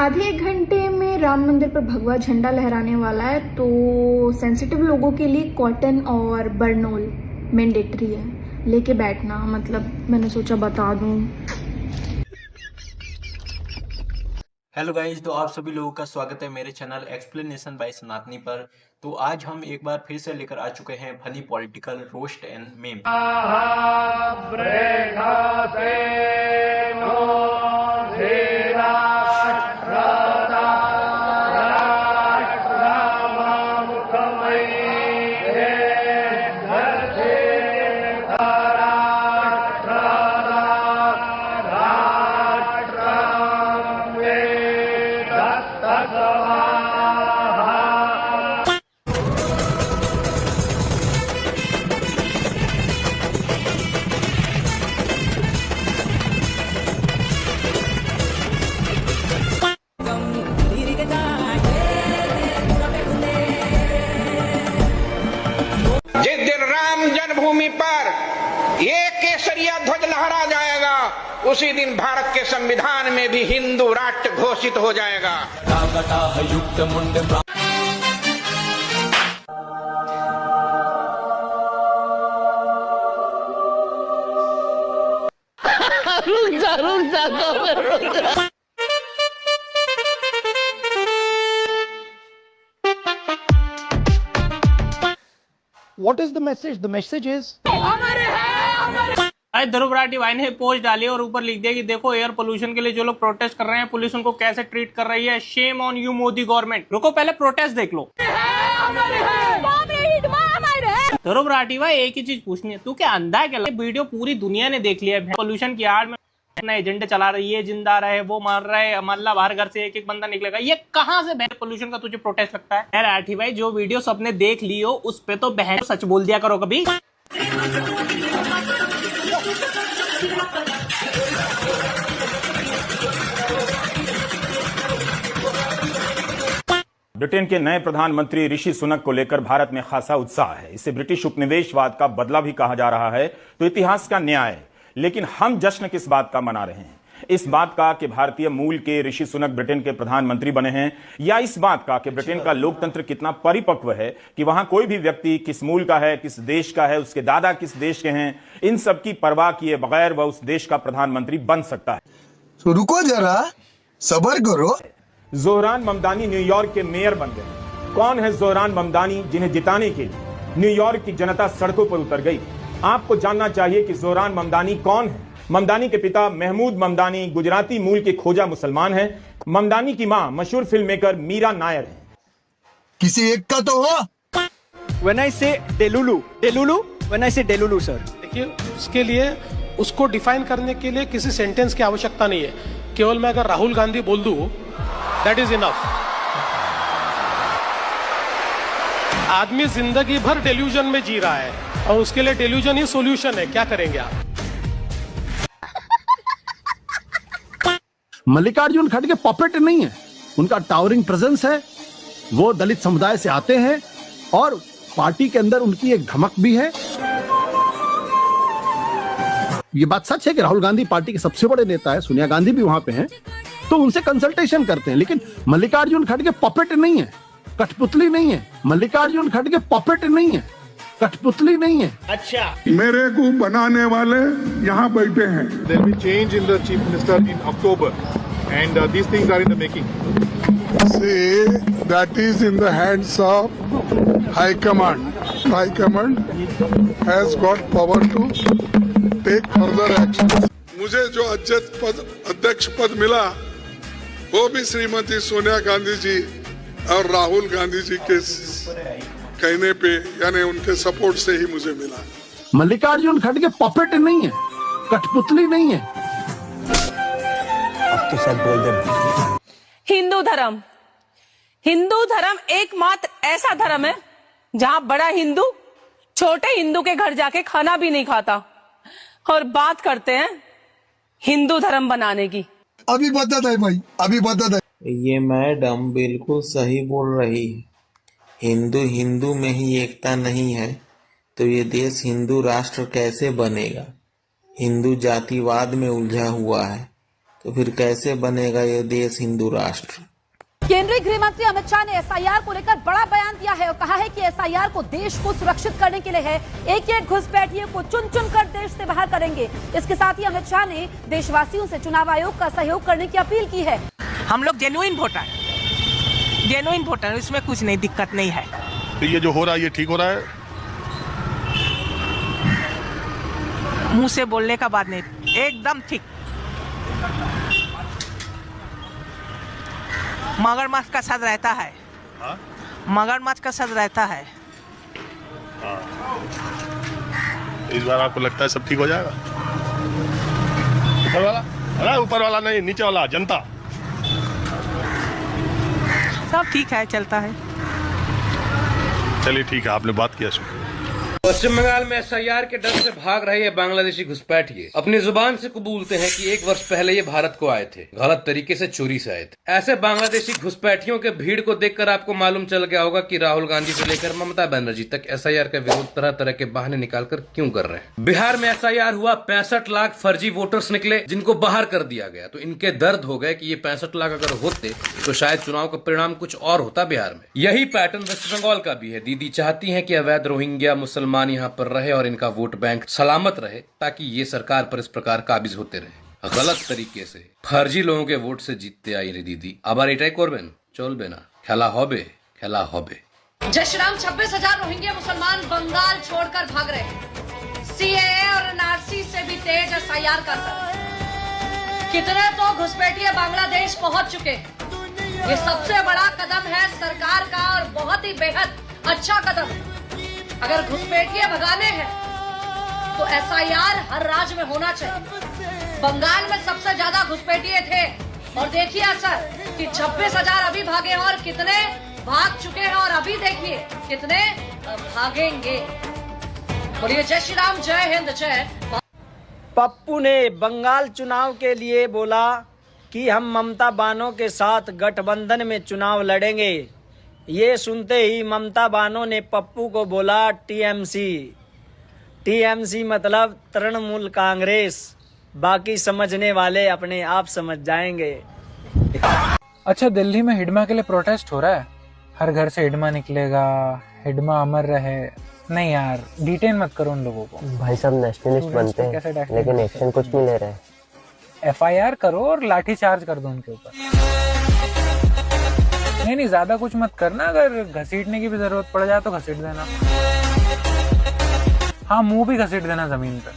आधे एक घंटे में राम मंदिर पर भगवा झंडा लहराने वाला है, तो सेंसिटिव लोगों के लिए कॉटन और बर्नोल मैंडेटरी है, लेके बैठना। मतलब मैंने सोचा बता दूं। हेलो गाइज, तो आप सभी लोगों का स्वागत है मेरे चैनल एक्सप्लेनेशन बाय सनातनी पर। तो आज हम एक बार फिर से लेकर आ चुके हैं funny political roast and ma'am. जिस दिन राम जन्मभूमि पर ये केसरिया ध्वज लहरा जाएगा, उसी दिन भारत के संविधान में भी हिंदू राष्ट्र घोषित हो जाएगा। रुक जा। What is the message? The message is आज ध्रुव राठी भाई ने पोस्ट डाली और ऊपर लिख दिया कि देखो एयर पोल्यूशन के लिए जो लोग प्रोटेस्ट कर रहे हैं, पुलिस उनको कैसे ट्रीट कर रही है। Shame on you Modi government. रुको, पहले प्रोटेस्ट देख लो। ध्रुव राठी भाई, एक ही चीज पूछनी है, तू क्या अंधा है क्या? वीडियो पूरी दुनिया ने देख लिया है। पोल्यूशन की आड़ में अपना एजेंडा चला रही है, जिंदा रहे, वो मार रहे, मतलब हर घर से एक एक बंदा निकलेगा। ये कहाँ से बहन पोल्यूशन का तुझे प्रोटेस्ट लगता है? यार राठी भाई, जो वीडियो सबने देख ली हो उस पे तो बहन सच बोल दिया करो कभी। ब्रिटेन के नए प्रधानमंत्री ऋषि सुनक को लेकर भारत में खासा उत्साह है। इसे ब्रिटिश उपनिवेशवाद का बदला भी कहा जा रहा है, तो इतिहास का न्याय। लेकिन हम जश्न किस बात का मना रहे हैं? इस बात का कि भारतीय मूल के ऋषि सुनक ब्रिटेन के प्रधानमंत्री बने हैं, या इस बात का कि ब्रिटेन का लोकतंत्र कितना परिपक्व है कि वहां कोई भी व्यक्ति किस मूल का है, किस देश का है, उसके दादा किस देश के हैं, इन सब की परवाह किए बगैर वह उस देश का प्रधानमंत्री बन सकता है। तो रुको जरा, सब्र करो। जोहरान ममदानी न्यूयॉर्क के मेयर बन गए। कौन है जोहरान ममदानी, जिन्हें जिताने के लिए न्यूयॉर्क की जनता सड़कों पर उतर गई? आपको जानना चाहिए कि जोहरान ममदानी कौन है। ममदानी के पिता महमूद ममदानी गुजराती मूल के खोजा मुसलमान हैं। ममदानी की मां मशहूर फिल्म मेकर मीरा नायर है। किसी एक का तो हो। when I say Delulu, when I say Delulu sir. देखिए, उसके लिए उसको डिफाइन करने के लिए किसी सेंटेंस की आवश्यकता नहीं है। केवल मैं अगर राहुल गांधी बोल दूं, दैट इज इनफ। आदमी जिंदगी भर डेल्यूजन में जी रहा है और उसके लिए डेल्यूजन ही सॉल्यूशन है। क्या करेंगे आप? मल्लिकार्जुन खड़गे पपेट नहीं है, उनका टावरिंग प्रेजेंस है। वो दलित समुदाय से आते हैं और पार्टी के अंदर उनकी एक धमक भी है। ये बात सच है कि राहुल गांधी पार्टी के सबसे बड़े नेता है, सोनिया गांधी भी वहां पे हैं, तो उनसे कंसल्टेशन करते हैं। लेकिन मल्लिकार्जुन खड़गे पपेट नहीं है, कठपुतली नहीं है। मल्लिकार्जुन खड़गे पपेट नहीं है, कठपुतली नहीं है। अच्छा, मेरे को बनाने वाले यहाँ बैठे हैं। There will be change in the chief minister in October, and these things are in the making. See, that is in the hands of High Command. High Command has got power to take further action. मुझे जो अध्यक्ष पद मिला, वो भी श्रीमती सोनिया गांधी जी और राहुल गांधी जी के कहने पे, यानी उनके सपोर्ट से ही मुझे मिला। मल्लिकार्जुन खड़गे पपेट नहीं है, कठपुतली नहीं है। अब तो सब बोल दे। हिंदू धर्म एकमात्र ऐसा धर्म है जहां बड़ा हिंदू छोटे हिंदू के घर जाके खाना भी नहीं खाता, और बात करते हैं हिंदू धर्म बनाने की। अभी बता है भाई, अभी बता है। ये मैडम बिल्कुल सही बोल रही है। हिंदू में ही एकता नहीं है तो ये देश हिंदू राष्ट्र कैसे बनेगा? हिंदू जातिवाद में उलझा हुआ है। तो फिर कैसे बनेगा ये देश हिंदू राष्ट्र। केंद्रीय गृह मंत्री अमित शाह ने एसआईआर को लेकर बड़ा बयान दिया है और कहा है कि एसआईआर को देश को सुरक्षित करने के लिए है। एक एक घुसपैठियों को चुन चुन कर देश से बाहर करेंगे। इसके साथ ही अमित शाह ने देशवासियों से चुनाव आयोग का सहयोग करने की अपील की है। हम लोग जेन्युइन वोटर, इसमें कुछ नहीं, दिक्कत नहीं है। तो ये जो हो रहा है ये ठीक हो रहा है? मुंह से बोलने का बात नहीं, एकदम ठीक। मगरमच्छ का साथ रहता है, मगरमच्छ का साथ रहता है। इस बार आपको लगता है सब ठीक हो जाएगा? ऊपर वाला? अरे ऊपर वाला नहीं, नीचे वाला, जनता। सब ठीक है, चलता है। चलिए ठीक है, आपने बात किया। शुक्रिया। पश्चिम बंगाल में एसआईआर के डर से भाग रहे ये बांग्लादेशी घुसपैठिए अपनी जुबान से कबूलते हैं कि 1 वर्ष पहले ये भारत को आए थे, गलत तरीके से चोरी से आए थे। ऐसे बांग्लादेशी घुसपैठियों के भीड़ को देखकर आपको मालूम चल गया होगा कि राहुल गांधी से लेकर ममता बनर्जी तक एसआईआर का विरोध तरह तरह के बहाने निकालकर क्यों कर रहे हैं। बिहार में एसआईआर हुआ, 65 लाख फर्जी वोटर्स निकले जिनको बाहर कर दिया गया। तो इनके दर्द हो गए कि ये 65 लाख अगर होते तो शायद चुनाव का परिणाम कुछ और होता बिहार में। यही पैटर्न वेस्ट बंगाल का भी है। दीदी चाहती है कि अवैध रोहिंग्या मुसलमान यहाँ पर रहे और इनका वोट बैंक सलामत रहे ताकि ये सरकार पर इस प्रकार काबिज होते रहे। गलत तरीके से फर्जी लोगों के वोट से जीतते आई रे दीदी। আবার এটাই করবেন, চলবে না, খেলা হবে, খেলা হবে। जय श्री राम। 26,000 रोहिंग्या मुसलमान बंगाल छोड़कर भाग रहे हैं। सीएए और एनआरसी से भी तेज एसआईआर का असर। कितने तो घुसपैठिए बांग्लादेश पहुंच चुके हैं। ये सबसे बड़ा कदम है सरकार का और बहुत ही बेहद अच्छा कदम है। अगर घुसपैठिए भगाने हैं तो एसआईआर हर राज्य में होना चाहिए। बंगाल में सबसे ज्यादा घुसपैठिए थे और देखिए असर कि 26,000 अभी भागे और कितने भाग चुके हैं और अभी देखिए कितने भागेंगे। बोलिए जय श्री राम, जय हिंद, जय। पप्पू ने बंगाल चुनाव के लिए बोला कि हम ममता बानो के साथ गठबंधन में चुनाव लड़ेंगे। ये सुनते ही ममता बानो ने पप्पू को बोला टीएमसी मतलब तृणमूल कांग्रेस। बाकी समझने वाले अपने आप समझ जाएंगे। अच्छा, दिल्ली में हिडमा के लिए प्रोटेस्ट हो रहा है। हर घर से हिडमा निकलेगा, हिडमा अमर रहे। नहीं यार, डिटेन मत करो उन लोगों को। भाई साहब नेशनलिस्ट बनते हैं लेकिन एक्शन कुछ नहीं ले रहे। एफआईआर करो और लाठी चार्ज कर दो उनके ऊपर। नहीं, ज्यादा कुछ मत करना। अगर घसीटने की भी जरूरत पड़ जाए तो घसीट देना। हाँ, मुंह भी घसीट देना जमीन पे।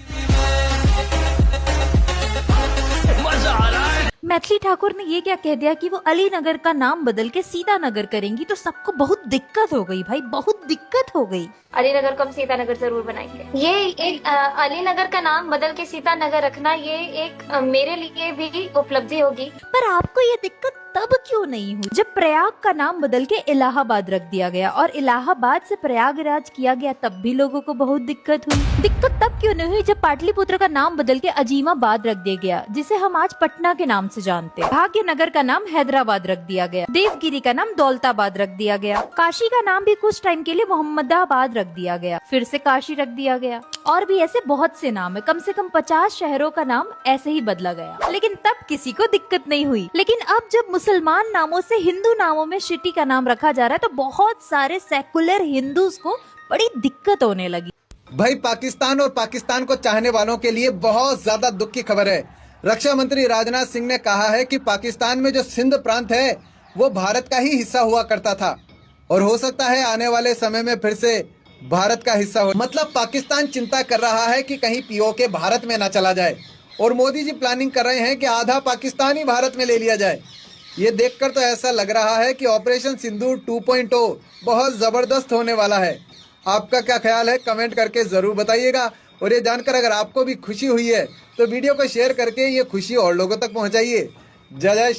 मैथिली ठाकुर ने ये क्या कह दिया कि वो अलीनगर का नाम बदल के सीतानगर करेंगी, तो सबको बहुत दिक्कत हो गई भाई, बहुत दिक्कत हो गई। अलीनगर को हम सीतानगर जरूर बनाएंगे। ये एक अलीनगर का नाम बदल के सीतानगर रखना ये एक मेरे लिए भी उपलब्धि होगी। पर आपको ये दिक्कत तब क्यों नहीं हुई जब प्रयाग का नाम बदल के इलाहाबाद रख दिया गया और इलाहाबाद से प्रयागराज किया गया, तब भी लोगों को बहुत दिक्कत हुई। दिक्कत तब क्यों नहीं हुई जब पाटलिपुत्र का नाम बदल के अजीमाबाद रख दिया गया, जिसे हम आज पटना के नाम से जानते हैं। भाग्यनगर का नाम हैदराबाद रख दिया गया, देवगिरी का नाम दौलताबाद रख दिया गया, काशी का नाम भी कुछ टाइम के लिए मोहम्मदाबाद रख दिया गया, फिर से काशी रख दिया गया, और भी ऐसे बहुत से नाम है। कम से कम 50 शहरों का नाम ऐसे ही बदला गया, लेकिन तब किसी को दिक्कत नहीं हुई। लेकिन अब जब मुसलमान नामों से हिंदू नामों में सिटी का नाम रखा जा रहा है तो बहुत सारे सेकुलर हिंदूज को बड़ी दिक्कत होने लगी। भाई, पाकिस्तान और पाकिस्तान को चाहने वालों के लिए बहुत ज्यादा दुख की खबर है। रक्षा मंत्री राजनाथ सिंह ने कहा है कि पाकिस्तान में जो सिंध प्रांत है वो भारत का ही हिस्सा हुआ करता था और हो सकता है आने वाले समय में फिर से भारत का हिस्सा हो। मतलब पाकिस्तान चिंता कर रहा है कि कहीं पीओके भारत में ना चला जाए और मोदी जी प्लानिंग कर रहे हैं कि आधा पाकिस्तान ही भारत में ले लिया जाए। ये देखकर तो ऐसा लग रहा है कि ऑपरेशन सिंदूर 2.0 बहुत जबरदस्त होने वाला है। आपका क्या ख्याल है, कमेंट करके जरूर बताइएगा। और ये जानकर अगर आपको भी खुशी हुई है तो वीडियो को शेयर करके ये खुशी और लोगों तक पहुंचाइए। जय जय।